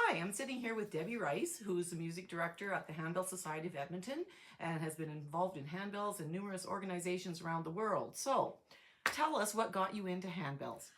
Hi, I'm sitting here with Debbie Rice, who's the music director at the Handbell Society of Edmonton and has been involved in handbells and numerous organizations around the world. So, tell us what got you into handbells.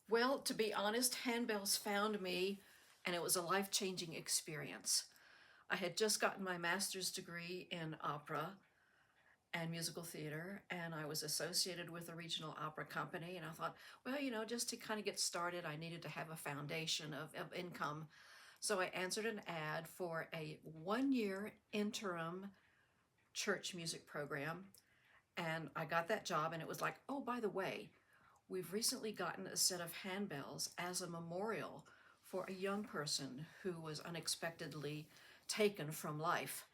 Well, to be honest, handbells found me, and it was a life-changing experience. I had just gotten my master's degree in opera and musical theater, and I was associated with a regional opera company. And I thought, well, just to kind of get started, I needed to have a foundation of income. So I answered an ad for a 1-year interim church music program, and I got that job. And it was like, oh, by the way, we've recently gotten a set of handbells as a memorial for a young person who was unexpectedly taken from life.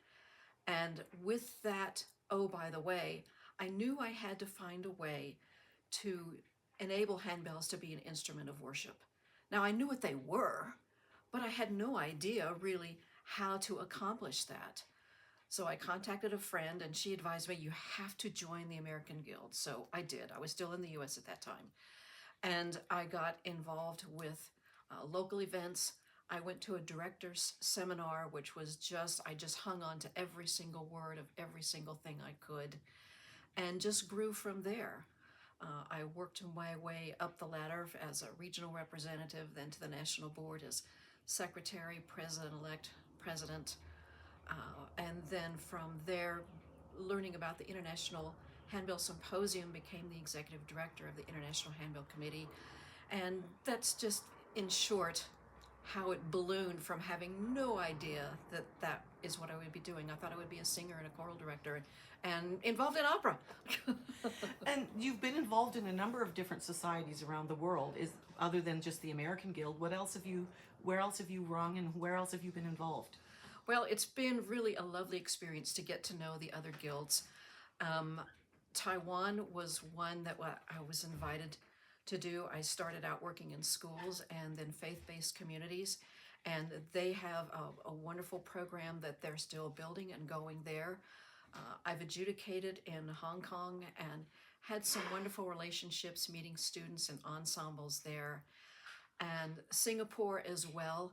And with that, oh, by the way, I knew I had to find a way to enable handbells to be an instrument of worship. Now, I knew what they were, but I had no idea really how to accomplish that. So I contacted a friend, and she advised me, you have to join the American Guild. So I did. I was still in the US at that time. And I got involved with local events. I went to a director's seminar, which was I just hung on to every single word of every single thing I could, and just grew from there. I worked my way up the ladder as a regional representative, then to the national board as secretary, president-elect, president, and then from there, learning about the International Handbell Symposium, became the executive director of the International Handbell Committee. And that's just, in short, how it ballooned from having no idea that that is what I would be doing. I thought I would be a singer and a choral director and involved in opera. And you've been involved in a number of different societies around the world. Is other than just the American Guild, where else have you rung and where else have you been involved? Well, it's been really a lovely experience to get to know the other guilds. Taiwan was one that I was invited to do. I started out working in schools and then faith-based communities, and they have a wonderful program that they're still building and going there. I've adjudicated in Hong Kong and had some wonderful relationships meeting students and ensembles there, and Singapore as well,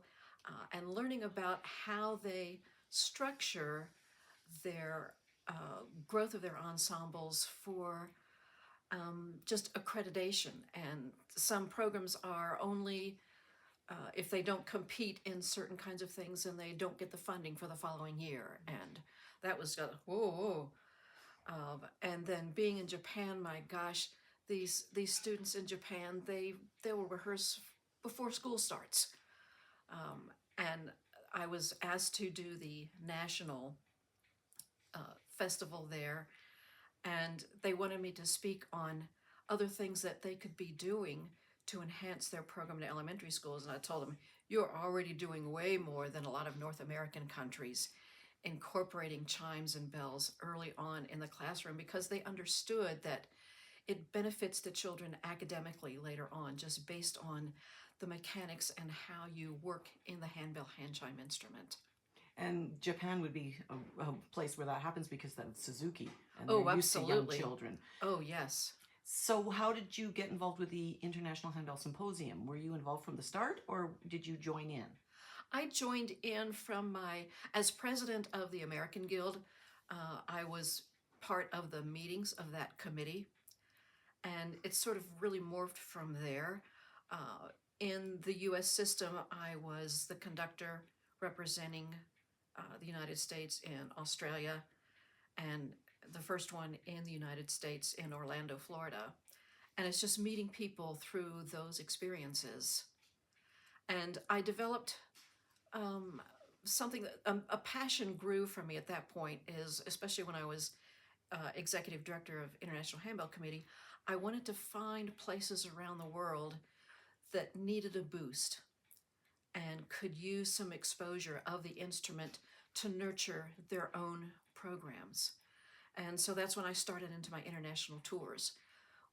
and learning about how they structure their growth of their ensembles for just accreditation. And some programs are only if they don't compete in certain kinds of things, and they don't get the funding for the following year. And that was whoa. And then being in Japan, my gosh, these students in Japan, they will rehearse before school starts. And I was asked to do the national festival there, and they wanted me to speak on other things that they could be doing to enhance their program to elementary schools. And I told them, you're already doing way more than a lot of North American countries, incorporating chimes and bells early on in the classroom, because they understood that it benefits the children academically later on, just based on the mechanics and how you work in the handbell hand chime instrument. And Japan would be a place where that happens because that's Suzuki, and Oh, they're used to young absolutely. children. Oh, yes. So how did you get involved with the International Handbell Symposium? Were you involved from the start, or did you join in? I joined in as president of the American Guild. I was part of the meetings of that committee, and it sort of really morphed from there. In the US system, I was the conductor representing the United States in Australia, and the first one in the United States in Orlando, Florida. And it's just meeting people through those experiences. And I developed something that a passion grew for me at that point, is especially when I was executive director of International Handbell Committee. I wanted to find places around the world that needed a boost and could use some exposure of the instrument to nurture their own programs. And so that's when I started into my international tours,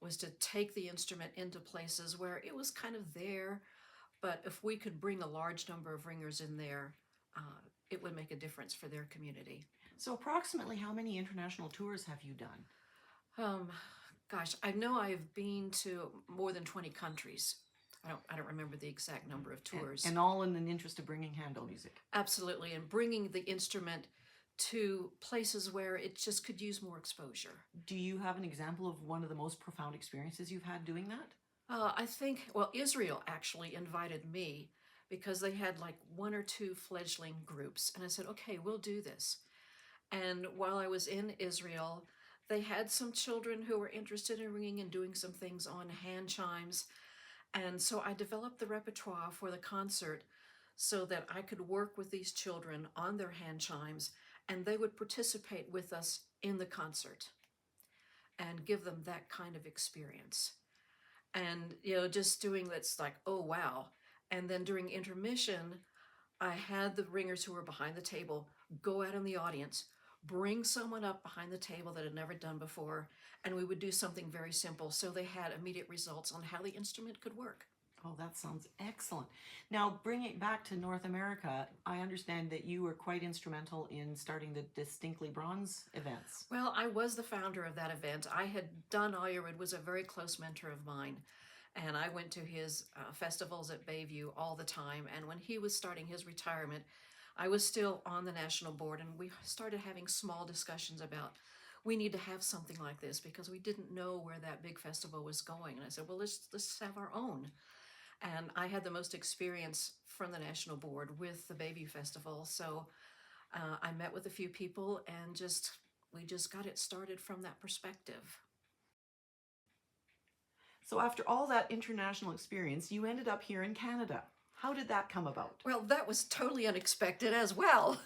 was to take the instrument into places where it was kind of there, but if we could bring a large number of ringers in there, it would make a difference for their community. So approximately how many international tours have you done? Gosh, I know I've been to more than 20 countries. I don't remember the exact number of tours. And all in the interest of bringing handbell music. Absolutely, and bringing the instrument to places where it just could use more exposure. Do you have an example of one of the most profound experiences you've had doing that? I think, well, Israel actually invited me because they had like 1 or 2 fledgling groups. And I said, okay, we'll do this. And while I was in Israel, they had some children who were interested in ringing and doing some things on hand chimes. And so I developed the repertoire for the concert so that I could work with these children on their hand chimes and they would participate with us in the concert and give them that kind of experience. And, just doing that's like, oh, wow. And then during intermission, I had the ringers who were behind the table go out in the audience, bring someone up behind the table that had never done before, and we would do something very simple so they had immediate results on how the instrument could work. Oh, that sounds excellent. Now, bring it back to North America. I understand that you were quite instrumental in starting the Distinctly Bronze events. Well, I was the founder of that event. I had Don Oyerwood was a very close mentor of mine, and I went to his festivals at Bayview all the time. And when he was starting his retirement, I was still on the national board, and we started having small discussions about we need to have something like this because we didn't know where that big festival was going. And I said, well, let's have our own. And I had the most experience from the national board with the Bayview Festival. So I met with a few people and we just got it started from that perspective. So after all that international experience, you ended up here in Canada. How did that come about? Well, that was totally unexpected as well.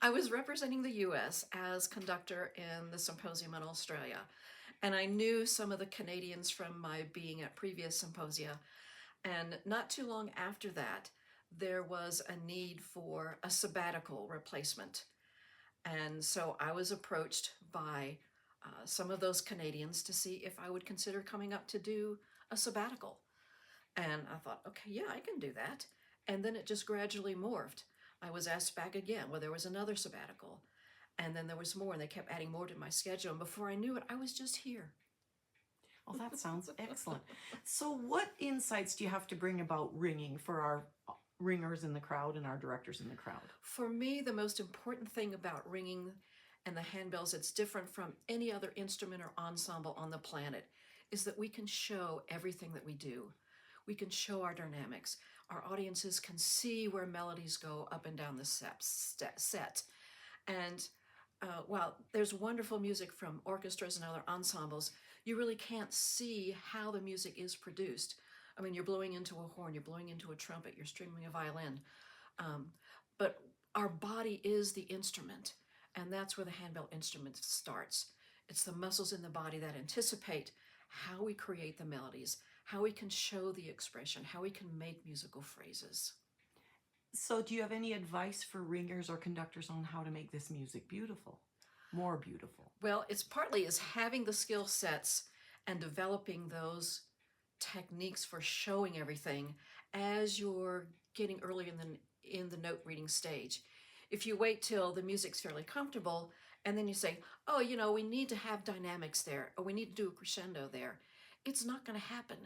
I was representing the U.S. as conductor in the symposium in Australia. And I knew some of the Canadians from my being at previous symposia. And not too long after that, there was a need for a sabbatical replacement. And so I was approached by some of those Canadians to see if I would consider coming up to do a sabbatical. And I thought, okay, yeah, I can do that. And then it just gradually morphed. I was asked back again, well, there was another sabbatical. And then there was more, and they kept adding more to my schedule. And before I knew it, I was just here. Oh, that sounds excellent. So what insights do you have to bring about ringing for our ringers in the crowd and our directors in the crowd? For me, the most important thing about ringing and the handbells that's different from any other instrument or ensemble on the planet is that we can show everything that we do. We can show our dynamics. Our audiences can see where melodies go up and down the set. And while there's wonderful music from orchestras and other ensembles, you really can't see how the music is produced. I mean, you're blowing into a horn, you're blowing into a trumpet, you're stringing a violin. But our body is the instrument, and that's where the handbell instrument starts. It's the muscles in the body that anticipate how we create the melodies, how we can show the expression, how we can make musical phrases. So do you have any advice for ringers or conductors on how to make this music beautiful, more beautiful? Well, it's partly is having the skill sets and developing those techniques for showing everything as you're getting early in the note reading stage. If you wait till the music's fairly comfortable and then you say, oh, we need to have dynamics there, or we need to do a crescendo there, it's not going to happen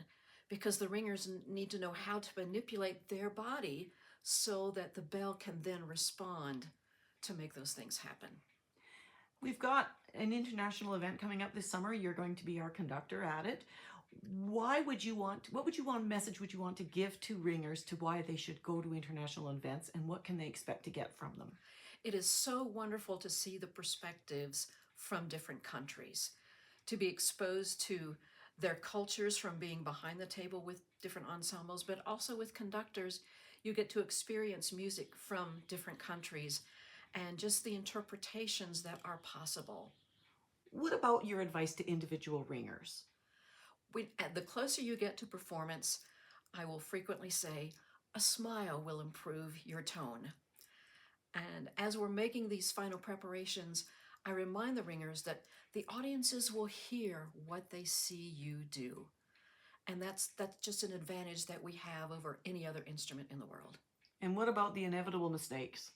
because the ringers need to know how to manipulate their body so that the bell can then respond to make those things happen. We've got an international event coming up this summer. You're going to be our conductor at it. What message would you want to give to ringers to why they should go to international events, and what can they expect to get from them? It is so wonderful to see the perspectives from different countries, to be exposed to their cultures from being behind the table with different ensembles, but also with conductors. You get to experience music from different countries and just the interpretations that are possible. What about your advice to individual ringers? The closer you get to performance, I will frequently say, a smile will improve your tone. And as we're making these final preparations, I remind the ringers that the audiences will hear what they see you do. And that's just an advantage that we have over any other instrument in the world. And what about the inevitable mistakes?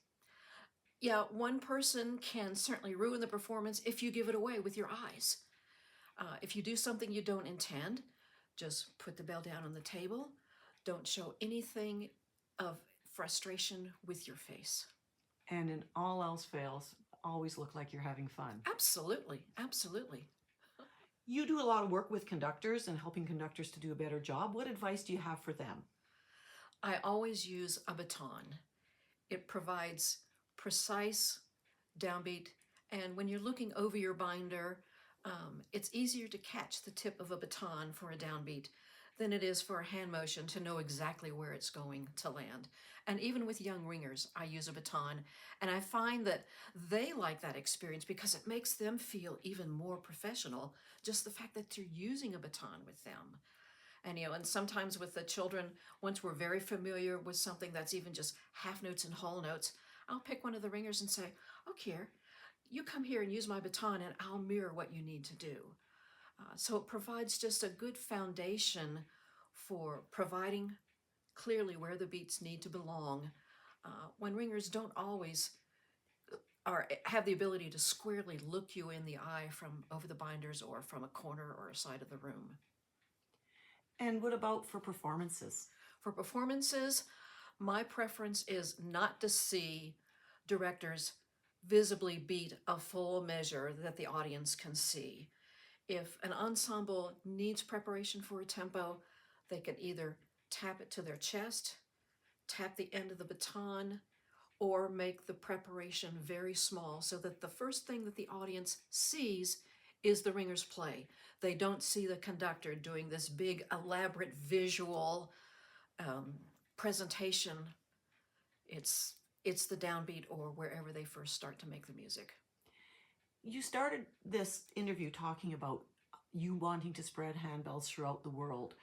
Yeah, one person can certainly ruin the performance if you give it away with your eyes. If you do something you don't intend, just put the bell down on the table, Don't show anything of frustration with your face. And in all else fails, always look like you're having fun. Absolutely, absolutely. You do a lot of work with conductors and helping conductors to do a better job. What advice do you have for them? I always use a baton. It provides precise downbeat, and when you're looking over your binder, it's easier to catch the tip of a baton for a downbeat than it is for a hand motion to know exactly where it's going to land. And even with young ringers, I use a baton, and I find that they like that experience because it makes them feel even more professional, just the fact that you're using a baton with them. And and sometimes with the children, once we're very familiar with something that's even just half notes and whole notes, I'll pick one of the ringers and say, "Okay, you come here and use my baton, and I'll mirror what you need to do." So it provides just a good foundation for providing clearly where the beats need to belong when ringers don't always have the ability to squarely look you in the eye from over the binders or from a corner or a side of the room. And what about for performances? For performances, my preference is not to see directors visibly beat a full measure that the audience can see. If an ensemble needs preparation for a tempo, they can either tap it to their chest, tap the end of the baton, or make the preparation very small so that the first thing that the audience sees is the ringers play. They don't see the conductor doing this big, elaborate visual presentation. It's the downbeat or wherever they first start to make the music. You started this interview talking about you wanting to spread handbells throughout the world.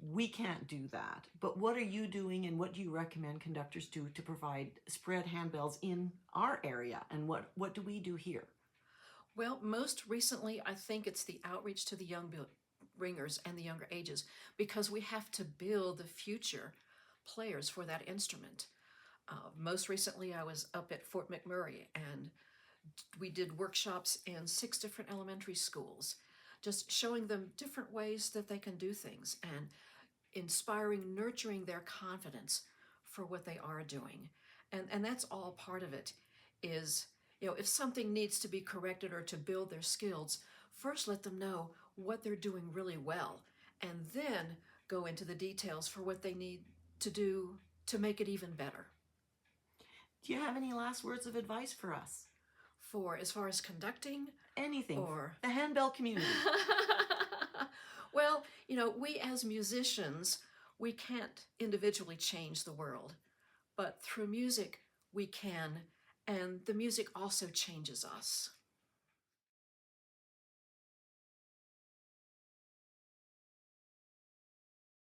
We can't do that, but what are you doing and what do you recommend conductors do to provide spread handbells in our area, and what do we do here? Well, most recently, I think it's the outreach to the young ringers and the younger ages, because we have to build the future players for that instrument. Most recently, I was up at Fort McMurray, and we did workshops in 6 different elementary schools, just showing them different ways that they can do things and inspiring, nurturing their confidence for what they are doing. And that's all part of it is, if something needs to be corrected or to build their skills, first let them know what they're doing really well, and then go into the details for what they need to do to make it even better. Do you have any last words of advice for us? For as far as conducting? Anything. Or the handbell community. Well, we as musicians, we can't individually change the world, but through music we can, and the music also changes us.